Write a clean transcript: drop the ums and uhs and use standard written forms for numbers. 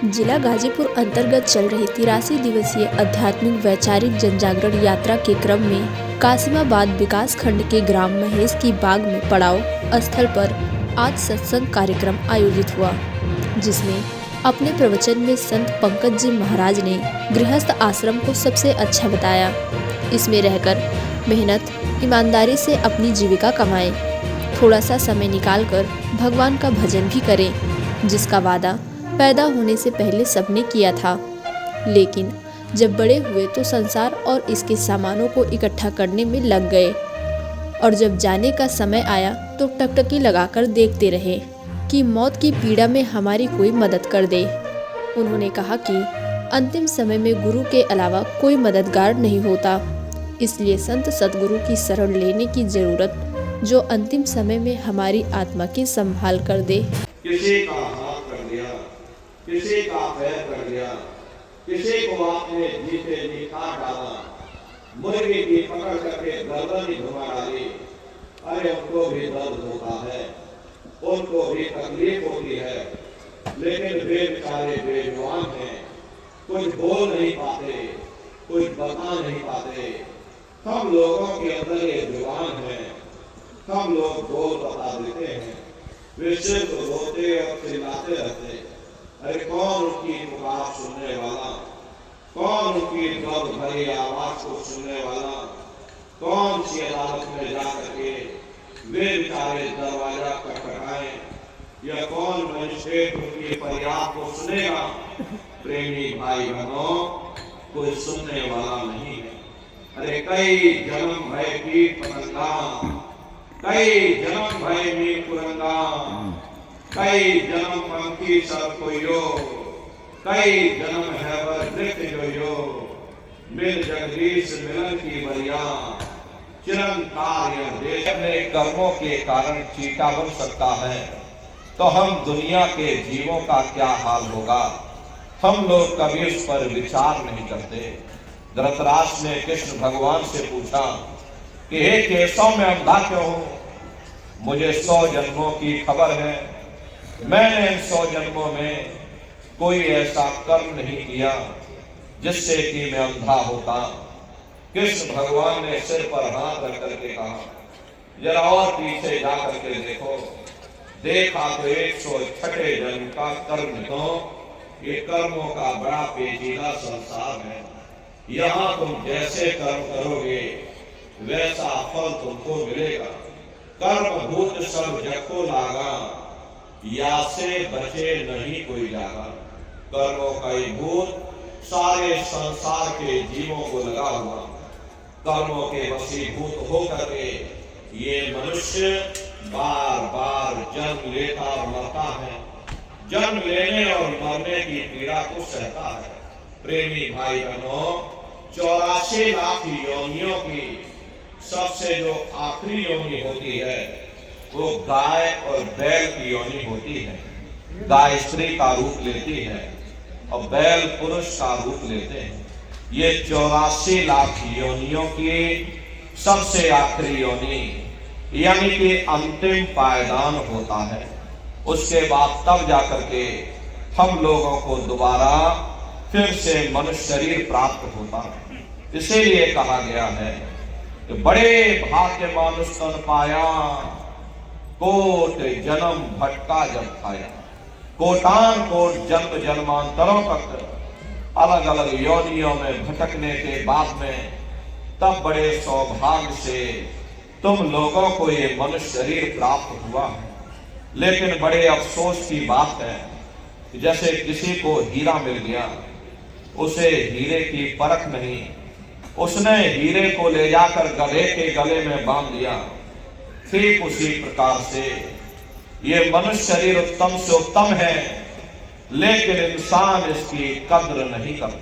जिला गाजीपुर अंतर्गत चल रही 83 दिवसीय आध्यात्मिक वैचारिक जनजागरण यात्रा के क्रम में कासिमाबाद विकास खंड के ग्राम महेश की बाग में पड़ाव स्थल पर आज सत्संग कार्यक्रम आयोजित हुआ, जिसमें अपने प्रवचन में संत पंकज जी महाराज ने गृहस्थ आश्रम को सबसे अच्छा बताया। इसमें रहकर मेहनत ईमानदारी से अपनी जीविका कमाएं, थोड़ा सा समय निकालकर भगवान का भजन भी करें, जिसका वादा पैदा होने से पहले सबने किया था। लेकिन जब बड़े हुए तो संसार और इसके सामानों को इकट्ठा करने में लग गए और जब जाने का समय आया तो टकटकी लगाकर देखते रहे कि मौत की पीड़ा में हमारी कोई मदद कर दे। उन्होंने कहा कि अंतिम समय में गुरु के अलावा कोई मददगार नहीं होता, इसलिए संत सतगुरु की शरण लेने की जरूरत, जो अंतिम समय में हमारी आत्मा की संभाल कर दे। किसी का हाथ कर दिया, किसी का पैर कर दिया, किसी को आपने जीते जी काट डाला, मुर्गी की पकड़ करके गर्दन ही घुमा डाली। अरे उनको भी दर्द होता है, उनको भी तकलीफ होती है, लेकिन वे बेचारे बेजुबान हैं, कुछ बोल नहीं पाते, कुछ बता नहीं पाते। हम लोगों के अंदर ये जुबान है, हम लोग बोल बता देते हैं, वे सिर्फ रोते और चिल्लाते रहते। अरे कौन उनकी पुकार सुनने वाला, कौन उनकी दर्द भरी आवाज को सुनने वाला, कौन सी अदालत में जा करके वे बेचारे दरवाजा खटखटाएं, या कौन मजिस्ट्रेट उनकी फरियाद को सुनेगा। प्रेमी भाई बहनों, कोई सुनने वाला नहीं है। अरे कई जन्म भय की पतंगा, कई जन्म भय में कुरंगा, कई जन्म पंखी सब कोयो, कई जन्म है वर नृत्य जोयो, मिल जगदीश मिलन की बरिया, चिरंकार यह देश। अपने कर्मों के कारण चीटा बन सकता है, तो हम दुनिया के जीवों का क्या हाल होगा। हम लोग कभी उस पर विचार नहीं करते। धृतराष्ट्र ने कृष्ण भगवान से पूछा कि हे केशव, मैं अंधा क्यों हूं? मुझे 100 जन्मों की खबर है, मैंने इन 100 जन्मों में कोई ऐसा कर्म नहीं किया जिससे कि मैं अंधा होता। कृष्ण भगवान ने सिर पर हाथ रख करके कहा, जरा और पीछे जा करके देखो। देखा तो 106 जन्म का कर्म, तो ये कर्मों का बड़ा पेचीदा संसार है। यहाँ तुम जैसे कर्म करोगे वैसा फल तुमको मिलेगा। कर्म भूत सब जको लागा, या से बचे नहीं कोई जागा। कर्मों का ही भूत सारे संसार के जीवों को लगा हुआ। कर्मों के वशीभूत होकर के ये मनुष्य बार बार जन्म लेता और मरता है, जन्म लेने और मरने की पीड़ा को सहता है। प्रेमी भाई बहनों, 84 लाख योनियों की सबसे जो आखिरी योनि होती है वो गाय और बैल की योनि होती है। गाय स्त्री का रूप लेती है और बैल पुरुष का रूप लेते हैं। ये 84 लाख योनियों की सबसे आखिरी योनि, यानी कि अंतिम पायदान होता है। उसके बाद तब जाकर के हम लोगों को दोबारा फिर से मनुष्य शरीर प्राप्त होता है। इसीलिए कहा गया है कि बड़े भाग्य मानुष तन पाया, कोट जन्म भटका जब खाया। कोटान कोट जन्म जन्मांतरों तक अलग अलग योनियों में भटकने के बाद में तब बड़े सौभाग्य से तुम लोगों को ये मनुष्य शरीर प्राप्त हुआ है। लेकिन बड़े अफसोस की बात है कि जैसे किसी को हीरा मिल गया, उसे हीरे की परख नहीं, उसने हीरे को ले जाकर गधे के गले में बांध दिया। ठीक उसी प्रकार से ये मनुष्य शरीर उत्तम से उत्तम है, लेकिन इंसान इसकी कद्र नहीं करता।